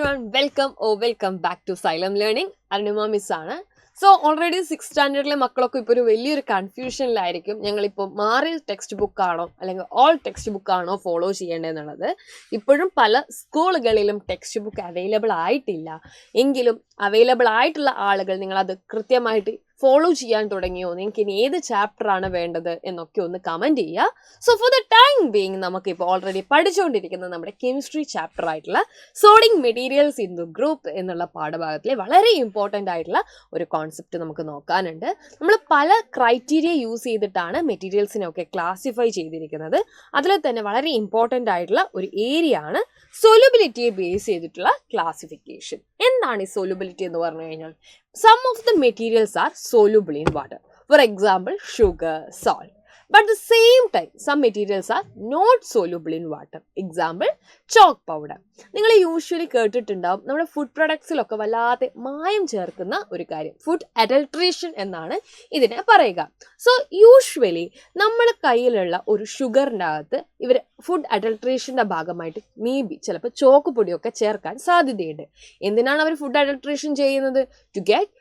everyone, welcome back to Xylem Learning. Arunima Miss ആണ്. So already 6th സ്റ്റാൻഡേർഡിലെ മക്കളൊക്കെ ഇപ്പോൾ ഒരു വലിയൊരു കൺഫ്യൂഷനിലായിരിക്കും. ഞങ്ങളിപ്പോൾ മാറി ടെക്സ്റ്റ് ബുക്ക് ആണോ അല്ലെങ്കിൽ ഓൾ ടെക്സ്റ്റ് ബുക്ക് ആണോ ഫോളോ ചെയ്യേണ്ടതെന്നുള്ളത്. ഇപ്പോഴും പല സ്കൂളുകളിലും ടെക്സ്റ്റ് ബുക്ക് അവൈലബിൾ ആയിട്ടില്ല. എങ്കിലും അവൈലബിൾ ആയിട്ടുള്ള ആളുകൾ നിങ്ങളത് കൃത്യമായിട്ട് ഫോളോ ചെയ്യാൻ തുടങ്ങിയോ, നിങ്ങൾക്ക് ഇനി ഏത് ചാപ്റ്റർ ആണ് വേണ്ടത് എന്നൊക്കെ ഒന്ന് കമൻറ്റ് ചെയ്യുക. So for the time being നമുക്കിപ്പോൾ ഓൾറെഡി പഠിച്ചുകൊണ്ടിരിക്കുന്ന നമ്മുടെ കെമിസ്ട്രി ചാപ്റ്റർ ആയിട്ടുള്ള സോഡിങ് മെറ്റീരിയൽസ് ഇൻ ദ ഗ്രൂപ്പ് എന്നുള്ള പാഠഭാഗത്തിലെ വളരെ ഇമ്പോർട്ടൻ്റ് ആയിട്ടുള്ള ഒരു കോൺസെപ്റ്റ് നമുക്ക് നോക്കാനുണ്ട്. നമ്മൾ പല ക്രൈറ്റീരിയ യൂസ് ചെയ്തിട്ടാണ് മെറ്റീരിയൽസിനെയൊക്കെ ക്ലാസിഫൈ ചെയ്തിരിക്കുന്നത്. അതിൽ തന്നെ വളരെ ഇമ്പോർട്ടൻ്റ് ആയിട്ടുള്ള ഒരു ഏരിയ ആണ് സോലുബിലിറ്റിയെ ബേസ് ചെയ്തിട്ടുള്ള ക്ലാസിഫിക്കേഷൻ. എന്താണ് ഈ സോലുബിലിറ്റി എന്ന് പറഞ്ഞു കഴിഞ്ഞാൽ, some of the materials are soluble in water. For example, sugar, salt. But at the same time, some materials are not soluble in water. Example, chalk powder. നിങ്ങൾ usually കേട്ടിട്ടുണ്ടാവും, നമ്മുടെ food പ്രൊഡക്ട്സിലൊക്കെ വല്ലാതെ മായം ചേർക്കുന്ന ഒരു കാര്യം, ഫുഡ് അഡൾട്രേഷൻ എന്നാണ് ഇതിനെ പറയുക. സോ യൂഷ്വലി നമ്മുടെ കയ്യിലുള്ള ഒരു ഷുഗറിൻ്റെ അകത്ത് ഇവർ ഫുഡ് അഡൾട്രേഷൻ്റെ ഭാഗമായിട്ട് ചിലപ്പോൾ ചോക്ക് പൊടിയൊക്കെ ചേർക്കാൻ സാധ്യതയുണ്ട്. എന്തിനാണ് അവർ ഫുഡ് അഡൾട്രേഷൻ ചെയ്യുന്നത്? ടു ഗെറ്റ്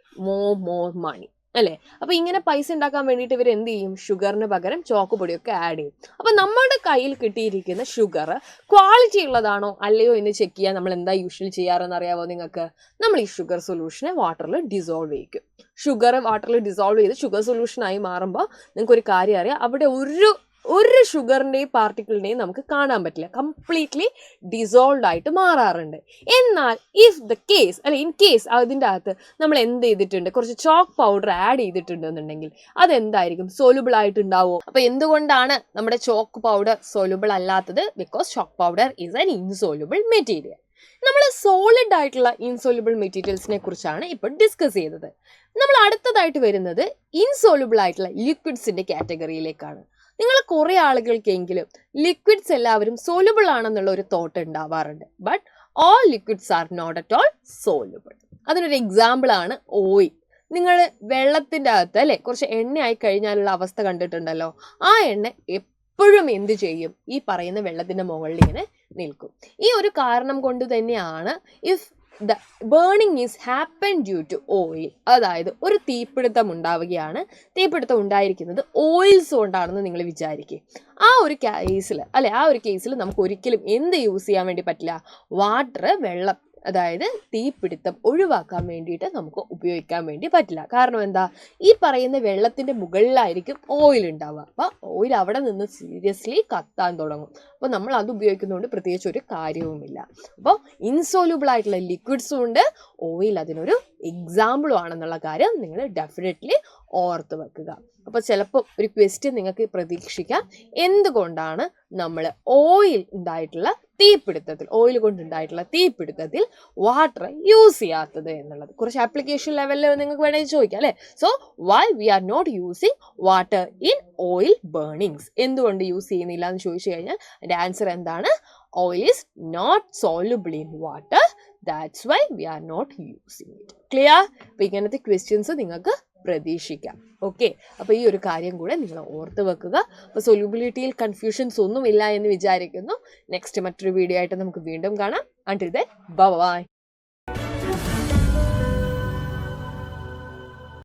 മോർ മണി അല്ലേ? അപ്പോൾ ഇങ്ങനെ പൈസ ഉണ്ടാക്കാൻ വേണ്ടിയിട്ട് ഇവർ എന്ത് ചെയ്യും? ഷുഗറിന് പകരം ചോക്ക് പൊടിയൊക്കെ ആഡ് ചെയ്യും. അപ്പോൾ നമ്മുടെ കയ്യിൽ കിട്ടിയിരിക്കുന്ന ഷുഗർ ക്വാളിറ്റി ഉള്ളതാണോ അല്ലയോ എന്ന് ചെക്ക് ചെയ്യാൻ നമ്മൾ എന്താ യൂഷ്വലി ചെയ്യാറെന്ന് അറിയാമോ നിങ്ങൾക്ക്? നമ്മൾ ഈ ഷുഗർ സൊല്യൂഷനെ വാട്ടറിൽ ഡിസോൾവ് ചെയ്യിക്കും. ഷുഗർ വാട്ടറിൽ ഡിസോൾവ് ചെയ്ത് ഷുഗർ സൊല്യൂഷനായി മാറുമ്പോൾ നിങ്ങൾക്കൊരു കാര്യം അറിയാം, അവിടെ ഒരു ഷുഗറിൻ്റെയും പാർട്ടിക്കിളിൻ്റെയും നമുക്ക് കാണാൻ പറ്റില്ല, കംപ്ലീറ്റ്ലി ഡിസോൾവ് ആയിട്ട് മാറാറുണ്ട്. എന്നാൽ ഇൻ കേസ് അതിൻ്റെ അകത്ത് നമ്മൾ എന്ത് ചെയ്തിട്ടുണ്ട്, കുറച്ച് ചോക്ക് പൗഡർ ആഡ് ചെയ്തിട്ടുണ്ടെന്നുണ്ടെങ്കിൽ അതെന്തായിരിക്കും? സോലുബിൾ ആയിട്ടുണ്ടാവുമോ? അപ്പോൾ എന്തുകൊണ്ടാണ് നമ്മുടെ ചോക്ക് പൗഡർ സോലുബിൾ അല്ലാത്തത്? Because chalk powder is an insoluble material. നമ്മൾ സോളിഡ് ആയിട്ടുള്ള ഇൻസോലുബിൾ മെറ്റീരിയൽസിനെ കുറിച്ചാണ് ഇപ്പോൾ ഡിസ്കസ് ചെയ്തത്. നമ്മൾ അടുത്തതായിട്ട് വരുന്നത് ഇൻസോലുബിൾ ആയിട്ടുള്ള ലിക്വിഡ്സിൻ്റെ കാറ്റഗറിയിലേക്കാണ്. നിങ്ങൾ കുറേ ആളുകൾക്കെങ്കിലും ലിക്വിഡ്സ് എല്ലാവരും സോലുബിൾ ആണെന്നുള്ള ഒരു തോട്ട് ഉണ്ടാവാറുണ്ട്. But all liquids are not at all soluble. അതിനൊരു എക്സാമ്പിളാണ് ഓയിൽ. നിങ്ങൾ വെള്ളത്തിൻ്റെ അകത്ത് അല്ലേ കുറച്ച് എണ്ണ ആയി കഴിഞ്ഞാലുള്ള അവസ്ഥ കണ്ടിട്ടുണ്ടല്ലോ. ആ എണ്ണ എപ്പോഴും എന്ത് ചെയ്യും? ഈ പറയുന്ന വെള്ളത്തിൻ്റെ മുകളിൽ ഇങ്ങനെ നിൽക്കും. ഈ ഒരു കാരണം കൊണ്ട് തന്നെയാണ് if the burning is happen due to oil, അതായത് ഒരു തീപിടുത്തം ഉണ്ടാവുകയാണ്, തീപിടുത്തം ഉണ്ടായിരിക്കുന്നത് ഓയിൽസ് കൊണ്ടാണെന്ന് നിങ്ങൾ വിചാരിക്കുക. ആ ഒരു കേസിൽ നമുക്ക് ഒരിക്കലും എന്ത് യൂസ് ചെയ്യാൻ വേണ്ടി പറ്റില്ല? വെള്ളം അതായത് തീപിടുത്തം ഒഴിവാക്കാൻ വേണ്ടിയിട്ട് നമുക്ക് ഉപയോഗിക്കാൻ വേണ്ടി പറ്റില്ല. കാരണം എന്താ? ഈ പറയുന്ന വെള്ളത്തിൻ്റെ മുകളിലായിരിക്കും ഓയിൽ ഉണ്ടാവുക. അപ്പോൾ ഓയിൽ അവിടെ നിന്ന് സീരിയസ്ലി കത്താൻ തുടങ്ങും. അപ്പോൾ നമ്മൾ അത് ഉപയോഗിക്കുന്നതുകൊണ്ട് പ്രത്യേകിച്ച് ഒരു കാര്യവുമില്ല. അപ്പോൾ ഇൻസോല്യൂബിൾ ആയിട്ടുള്ള ലിക്വിഡ്സും ഉണ്ട്, ഓയിൽ അതിനൊരു എക്സാമ്പിളും ആണെന്നുള്ള കാര്യം നിങ്ങൾ ഡെഫിനറ്റ്ലി ഓർത്ത് വെക്കുക. അപ്പോൾ ചിലപ്പോൾ ഒരു ക്വസ്റ്റ്യൻ നിങ്ങൾക്ക് പ്രതീക്ഷിക്കാം, എന്തുകൊണ്ടാണ് നമ്മൾ ഓയിൽ കൊണ്ടുണ്ടായിട്ടുള്ള തീപിടുത്തത്തിൽ വാട്ടർ യൂസ് ചെയ്യാത്തത് എന്നുള്ളത്. കുറച്ച് ആപ്ലിക്കേഷൻ ലെവലിൽ നിങ്ങൾക്ക് വേണമെങ്കിൽ ചോദിക്കാം അല്ലേ. So why we are not using water in oil burnings? എന്തുകൊണ്ട് യൂസ് ചെയ്യുന്നില്ല എന്ന് ചോദിച്ചു കഴിഞ്ഞാൽ എൻ്റെ ആൻസർ എന്താണ്? Oil is not soluble in water, that's why we are not using it. Clear? അപ്പോൾ ഇങ്ങനത്തെ ക്വസ്റ്റ്യൻസ് നിങ്ങൾക്ക് പ്രതീക്ഷിക്കാം. ഓക്കെ, അപ്പോൾ ഈ ഒരു കാര്യം കൂടെ നിങ്ങൾ ഓർത്ത് വെക്കുക. അപ്പോൾ സൊല്യൂബിലിറ്റിയിൽ കൺഫ്യൂഷൻസ് ഒന്നുമില്ല എന്ന് വിചാരിക്കുന്നു. നെക്സ്റ്റ് മറ്റൊരു വീഡിയോ ആയിട്ട് നമുക്ക് വീണ്ടും കാണാം. Until then bye.